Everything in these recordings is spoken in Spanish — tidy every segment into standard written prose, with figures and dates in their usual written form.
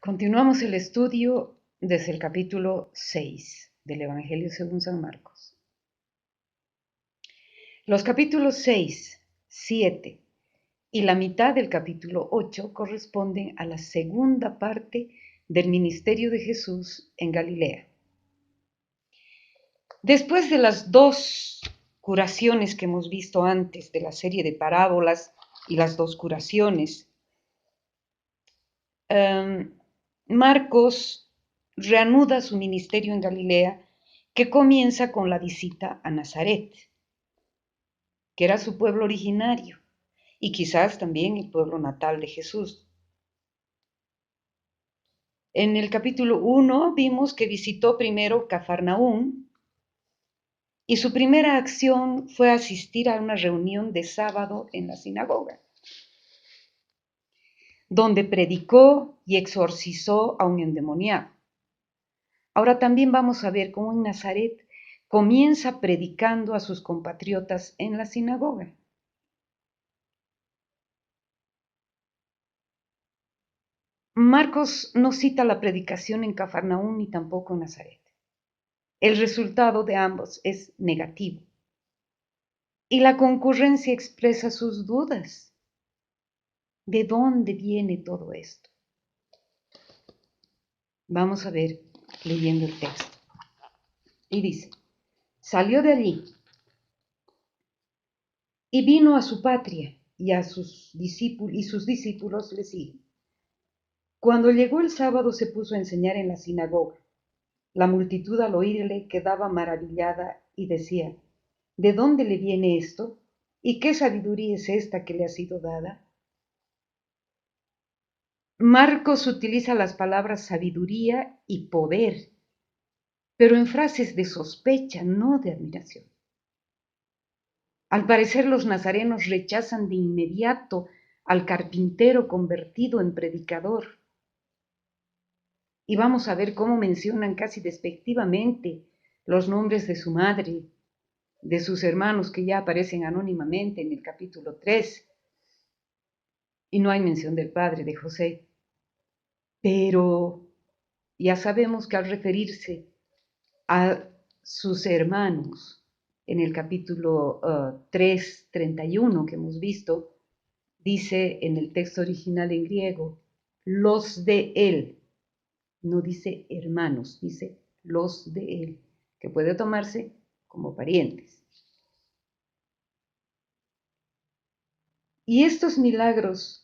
Continuamos el estudio desde el capítulo 6 del Evangelio según San Marcos. Los capítulos 6, 7 y la mitad del capítulo 8 corresponden a la segunda parte del ministerio de Jesús en Galilea. Después de las dos curaciones que hemos visto antes de la serie de parábolas y las dos curaciones, Marcos reanuda su ministerio en Galilea, que comienza con la visita a Nazaret, que era su pueblo originario y quizás también el pueblo natal de Jesús. En el capítulo 1 vimos que visitó primero Cafarnaúm y su primera acción fue asistir a una reunión de sábado en la sinagoga, donde predicó y exorcizó a un endemoniado. Ahora también vamos a ver cómo en Nazaret comienza predicando a sus compatriotas en la sinagoga. Marcos no cita la predicación en Cafarnaúm ni tampoco en Nazaret. El resultado de ambos es negativo. Y la concurrencia expresa sus dudas. ¿De dónde viene todo esto? Vamos a ver leyendo el texto. Y dice, salió de allí y vino a su patria y sus discípulos le siguen. Cuando llegó el sábado se puso a enseñar en la sinagoga. La multitud al oírle quedaba maravillada y decía, ¿de dónde le viene esto? ¿Y qué sabiduría es esta que le ha sido dada? Marcos utiliza las palabras sabiduría y poder, pero en frases de sospecha, no de admiración. Al parecer los nazarenos rechazan de inmediato al carpintero convertido en predicador. Y vamos a ver cómo mencionan casi despectivamente los nombres de su madre, de sus hermanos que ya aparecen anónimamente en el capítulo 3, y no hay mención del padre de José. Pero ya sabemos que al referirse a sus hermanos en el capítulo 3, 31 que hemos visto, dice en el texto original en griego, los de él, no dice hermanos, dice los de él, que puede tomarse como parientes. Y estos milagros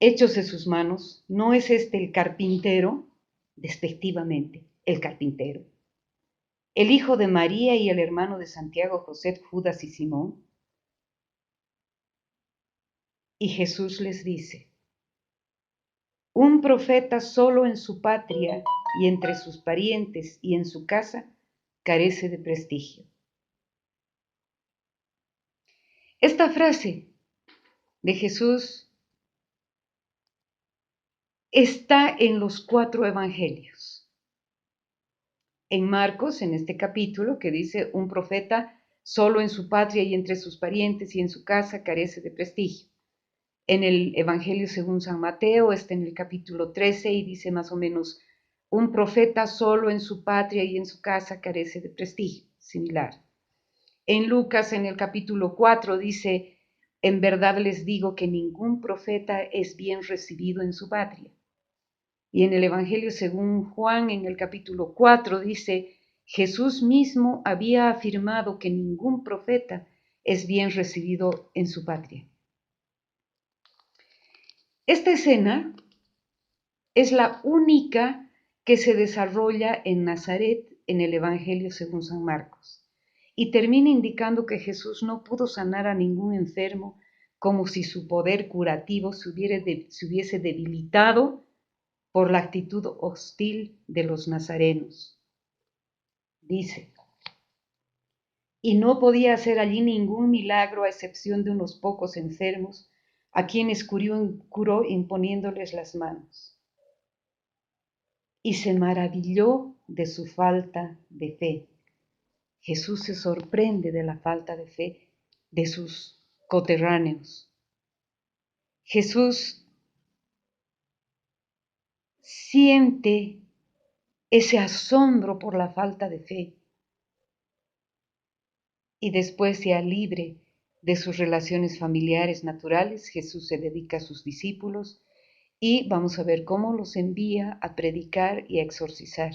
hechos de sus manos, ¿no es este el carpintero? Despectivamente, el carpintero. El hijo de María y el hermano de Santiago, José, Judas y Simón. Y Jesús les dice, un profeta solo en su patria y entre sus parientes y en su casa carece de prestigio. Esta frase de Jesús está en los 4 evangelios. En Marcos, en este capítulo, que dice, un profeta solo en su patria y entre sus parientes y en su casa carece de prestigio. En el Evangelio según San Mateo está en el capítulo 13 y dice más o menos, un profeta solo en su patria y en su casa carece de prestigio, similar. En Lucas, en el capítulo 4, dice, en verdad les digo que ningún profeta es bien recibido en su patria. Y en el Evangelio según Juan, en el capítulo 4, dice, Jesús mismo había afirmado que ningún profeta es bien recibido en su patria. Esta escena es la única que se desarrolla en Nazaret en el Evangelio según San Marcos y termina indicando que Jesús no pudo sanar a ningún enfermo, como si su poder curativo se hubiese debilitado por la actitud hostil de los nazarenos. Dice, y no podía hacer allí ningún milagro a excepción de unos pocos enfermos, a quienes curó imponiéndoles las manos. Y se maravilló de su falta de fe. Jesús se sorprende de la falta de fe de sus coterráneos. Jesús siente ese asombro por la falta de fe y después, ya libre de sus relaciones familiares naturales, Jesús se dedica a sus discípulos y vamos a ver cómo los envía a predicar y a exorcizar,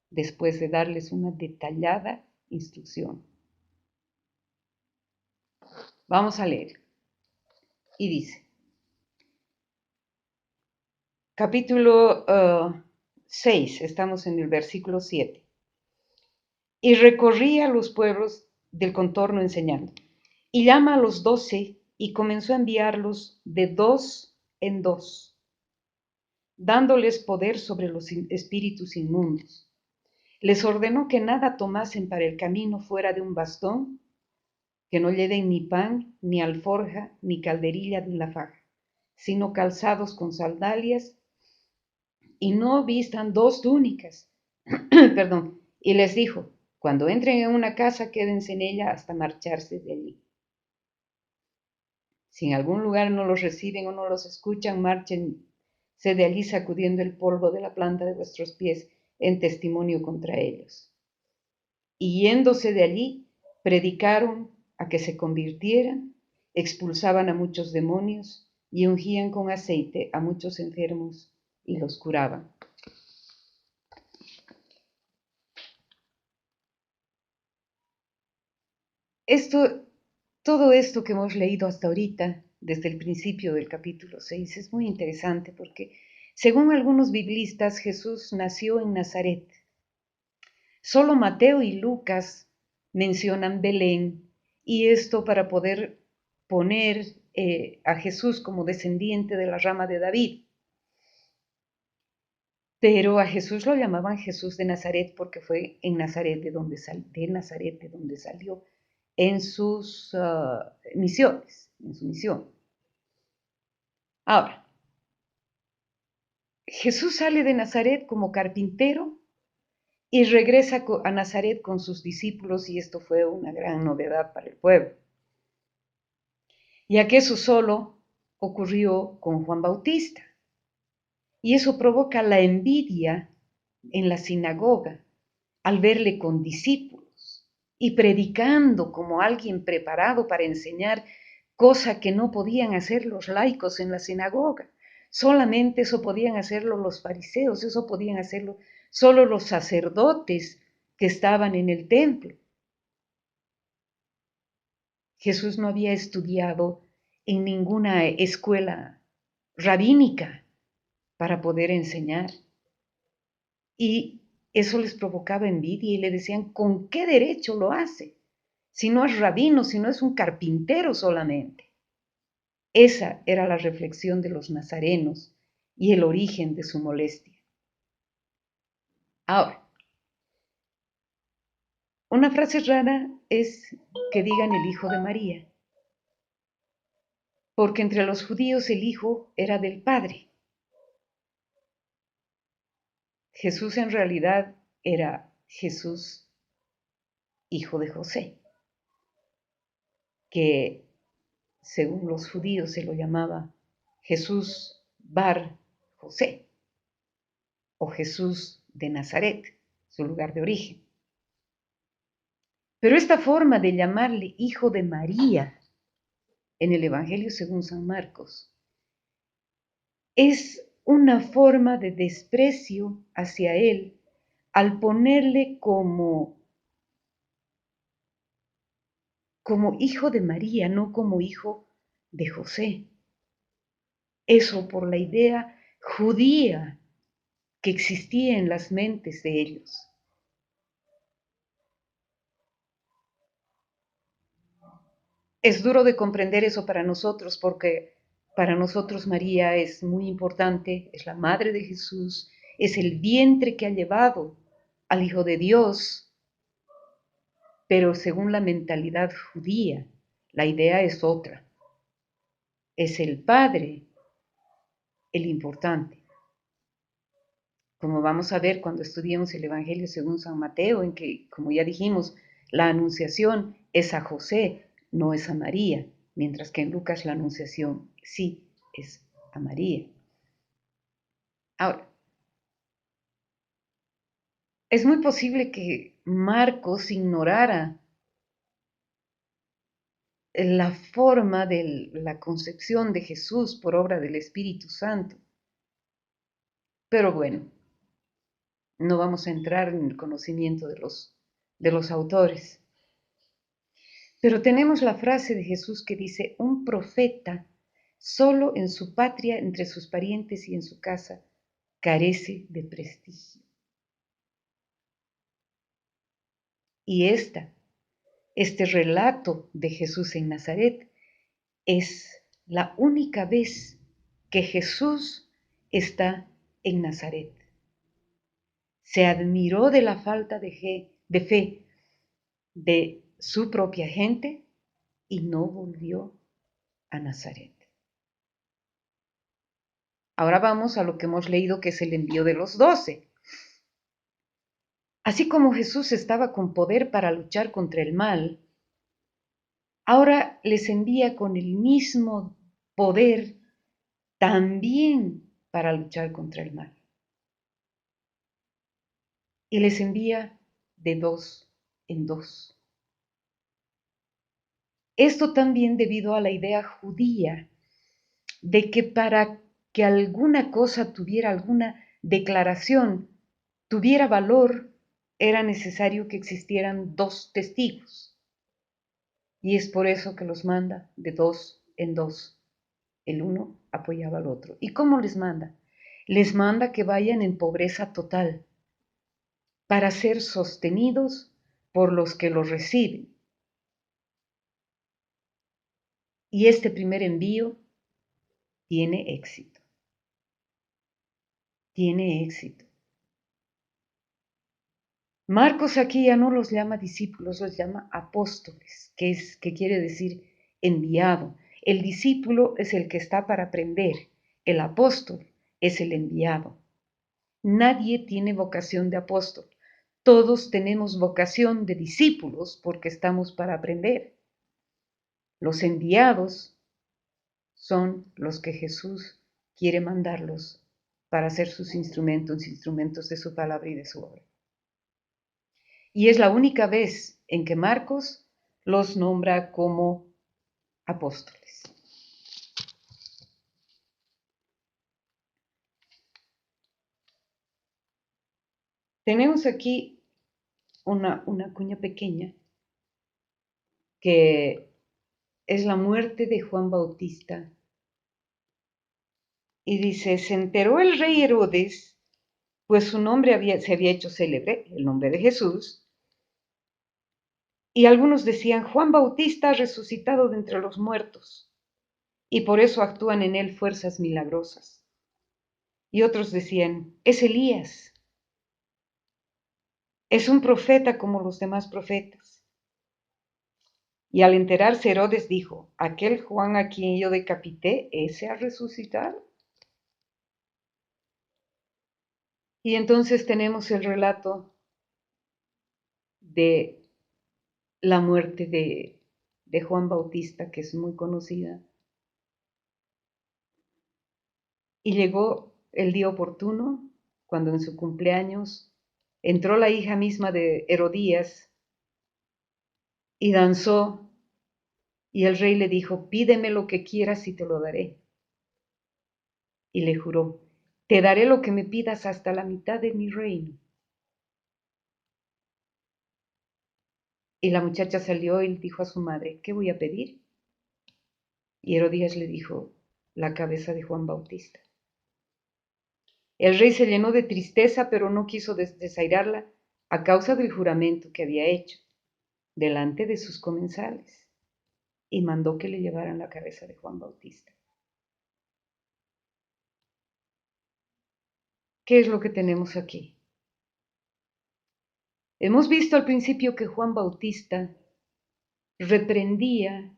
después de darles una detallada instrucción. Vamos a leer. Y dice, capítulo 6, estamos en el versículo 7. Y recorría los pueblos del contorno enseñando. Y llama a los 12 y comenzó a enviarlos de 2 en 2, dándoles poder sobre los espíritus inmundos. Les ordenó que nada tomasen para el camino fuera de un bastón, que no lleven ni pan, ni alforja, ni calderilla de la faja, sino calzados con sandalias, y no vistan 2 túnicas. Perdón. Y les dijo, cuando entren en una casa, quédense en ella hasta marcharse de allí. Si en algún lugar no los reciben o no los escuchan, márchense de allí sacudiendo el polvo de la planta de vuestros pies en testimonio contra ellos. Y yéndose de allí, predicaron a que se convirtieran, expulsaban a muchos demonios y ungían con aceite a muchos enfermos y los curaban. Todo esto que hemos leído hasta ahorita, desde el principio del capítulo 6, es muy interesante porque, según algunos biblistas, Jesús nació en Nazaret. Solo Mateo y Lucas mencionan Belén, y esto para poder poner a Jesús como descendiente de la rama de David. Pero a Jesús lo llamaban Jesús de Nazaret porque fue en Nazaret de donde salió en sus misiones, en su misión. Ahora, Jesús sale de Nazaret como carpintero y regresa a Nazaret con sus discípulos, y esto fue una gran novedad para el pueblo, ya que eso solo ocurrió con Juan Bautista. Y eso provoca la envidia en la sinagoga al verle con discípulos y predicando como alguien preparado para enseñar, cosa que no podían hacer los laicos en la sinagoga. Solamente eso podían hacerlo los fariseos, eso podían hacerlo solo los sacerdotes que estaban en el templo. Jesús no había estudiado en ninguna escuela rabínica para poder enseñar. Y eso les provocaba envidia y le decían, ¿con qué derecho lo hace? Si no es rabino, si no es un carpintero solamente. Esa era la reflexión de los nazarenos y el origen de su molestia. Ahora, una frase rara es que digan el hijo de María, porque entre los judíos el hijo era del padre. Jesús en realidad era Jesús, hijo de José, que según los judíos se lo llamaba Jesús Bar José o Jesús de Nazaret, su lugar de origen. Pero esta forma de llamarle hijo de María en el Evangelio según San Marcos es una forma de desprecio hacia él al ponerle como hijo de María, no como hijo de José. Eso por la idea judía que existía en las mentes de ellos. Es duro de comprender eso para nosotros porque para nosotros María es muy importante, es la madre de Jesús, es el vientre que ha llevado al Hijo de Dios, pero según la mentalidad judía, la idea es otra. Es el Padre el importante. Como vamos a ver cuando estudiemos el Evangelio según San Mateo, en que, como ya dijimos, la anunciación es a José, no es a María, mientras que en Lucas la anunciación sí es a María. Ahora, Es muy posible que Marcos ignorara la forma de la concepción de Jesús por obra del Espíritu Santo. Pero bueno, no vamos a entrar en el conocimiento de los autores. Pero tenemos la frase de Jesús que dice, un profeta solo en su patria, entre sus parientes y en su casa, carece de prestigio. Y este relato de Jesús en Nazaret es la única vez que Jesús está en Nazaret. Se admiró de la falta de fe de su propia gente y no volvió a Nazaret. Ahora vamos a lo que hemos leído, que es el envío de los 12. Así como Jesús estaba con poder para luchar contra el mal, ahora les envía con el mismo poder también para luchar contra el mal. Y les envía de dos en dos. Esto también debido a la idea judía de que para que alguna cosa tuviera alguna declaración, tuviera valor, era necesario que existieran dos testigos. Y es por eso que los manda de dos en dos. El uno apoyaba al otro. ¿Y cómo les manda? Les manda que vayan en pobreza total para ser sostenidos por los que los reciben. Y este primer envío tiene éxito. Tiene éxito. Marcos aquí ya no los llama discípulos, los llama apóstoles, que quiere decir enviado. El discípulo es el que está para aprender, el apóstol es el enviado. Nadie tiene vocación de apóstol, todos tenemos vocación de discípulos porque estamos para aprender. Los enviados son los que Jesús quiere mandarlos para ser sus instrumentos de su palabra y de su obra. Y es la única vez en que Marcos los nombra como apóstoles. Tenemos aquí una cuña pequeña que es la muerte de Juan Bautista. Y dice, se enteró el rey Herodes, pues su nombre se había hecho célebre, el nombre de Jesús, y algunos decían, Juan Bautista ha resucitado de entre los muertos, y por eso actúan en él fuerzas milagrosas. Y otros decían, es Elías, es un profeta como los demás profetas. Y al enterarse Herodes dijo, aquel Juan a quien yo decapité, ¿ese ha resucitado? Y entonces tenemos el relato de la muerte de Juan Bautista, que es muy conocida. Y llegó el día oportuno, cuando en su cumpleaños entró la hija misma de Herodías y danzó, y el rey le dijo, pídeme lo que quieras y te lo daré. Y le juró, te daré lo que me pidas hasta la mitad de mi reino. Y la muchacha salió y dijo a su madre, ¿qué voy a pedir? Y Herodías le dijo, la cabeza de Juan Bautista. El rey se llenó de tristeza, pero no quiso desairarla a causa del juramento que había hecho delante de sus comensales, y mandó que le llevaran la cabeza de Juan Bautista. ¿Qué es lo que tenemos aquí? Hemos visto al principio que Juan Bautista reprendía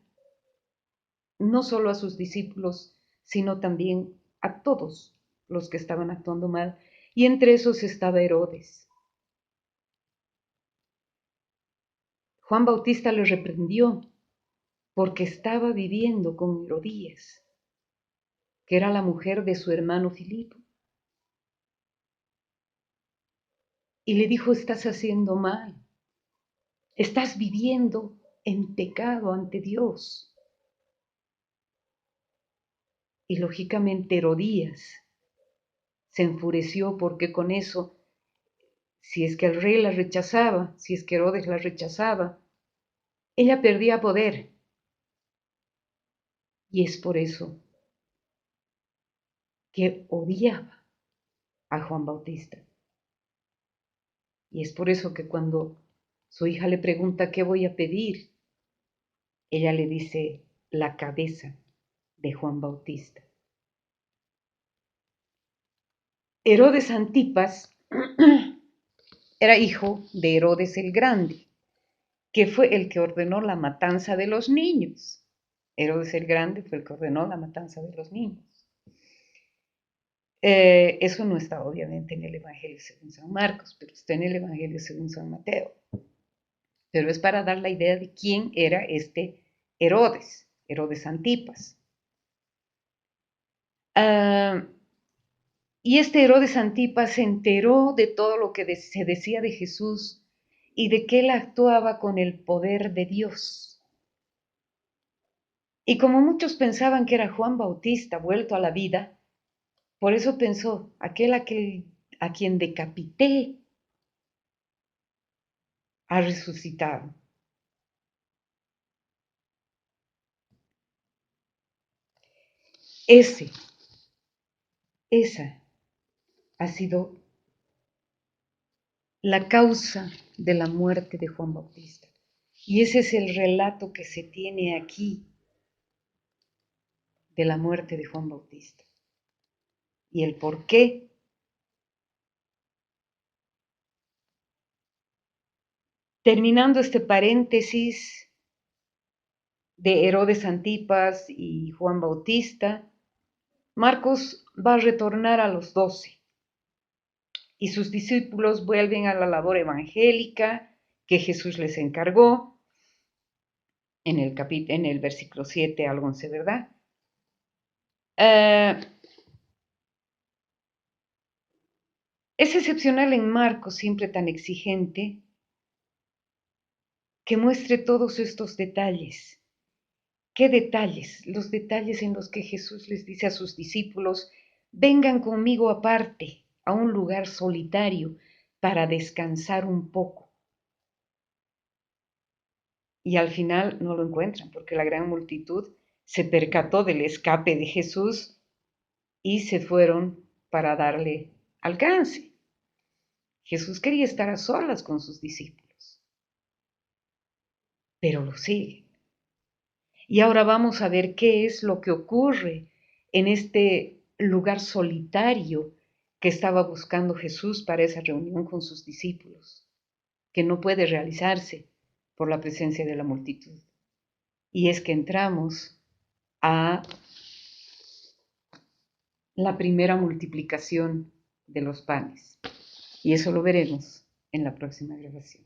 no solo a sus discípulos, sino también a todos los que estaban actuando mal, y entre esos estaba Herodes. Juan Bautista le reprendió porque estaba viviendo con Herodías, que era la mujer de su hermano Filipo. y le dijo, estás haciendo mal, estás viviendo en pecado ante Dios. Y lógicamente Herodías se enfureció porque con eso, si es que el rey la rechazaba, si es que Herodes la rechazaba, ella perdía poder. Y es por eso que odiaba a Juan Bautista. Y es por eso que cuando su hija le pregunta qué voy a pedir, ella le dice la cabeza de Juan Bautista. Herodes Antipas era hijo de Herodes el Grande, que fue el que ordenó la matanza de los niños. Herodes el Grande fue el que ordenó la matanza de los niños. Eso no está obviamente en el Evangelio según San Marcos, pero está en el Evangelio según San Mateo. Pero es para dar la idea de quién era este Herodes, Herodes Antipas. Y este Herodes Antipas se enteró de todo lo que se decía de Jesús y de que él actuaba con el poder de Dios. Y como muchos pensaban que era Juan Bautista vuelto a la vida, por eso pensó, aquel a quien decapité ha resucitado. Esa ha sido la causa de la muerte de Juan Bautista. Y ese es el relato que se tiene aquí de la muerte de Juan Bautista. Y el por qué. Terminando este paréntesis de Herodes Antipas y Juan Bautista, Marcos va a retornar a los 12 y sus discípulos vuelven a la labor evangélica que Jesús les encargó en el versículo 7 al 11, ¿verdad? Es excepcional en Marcos, siempre tan exigente, que muestre todos estos detalles. ¿Qué detalles? Los detalles en los que Jesús les dice a sus discípulos, vengan conmigo aparte, a un lugar solitario, para descansar un poco. Y al final no lo encuentran, porque la gran multitud se percató del escape de Jesús y se fueron para darle alcance. Jesús quería estar a solas con sus discípulos, pero lo sigue. Y ahora vamos a ver qué es lo que ocurre en este lugar solitario que estaba buscando Jesús para esa reunión con sus discípulos, que no puede realizarse por la presencia de la multitud. Y es que entramos a la primera multiplicación de los panes. Y eso lo veremos en la próxima grabación.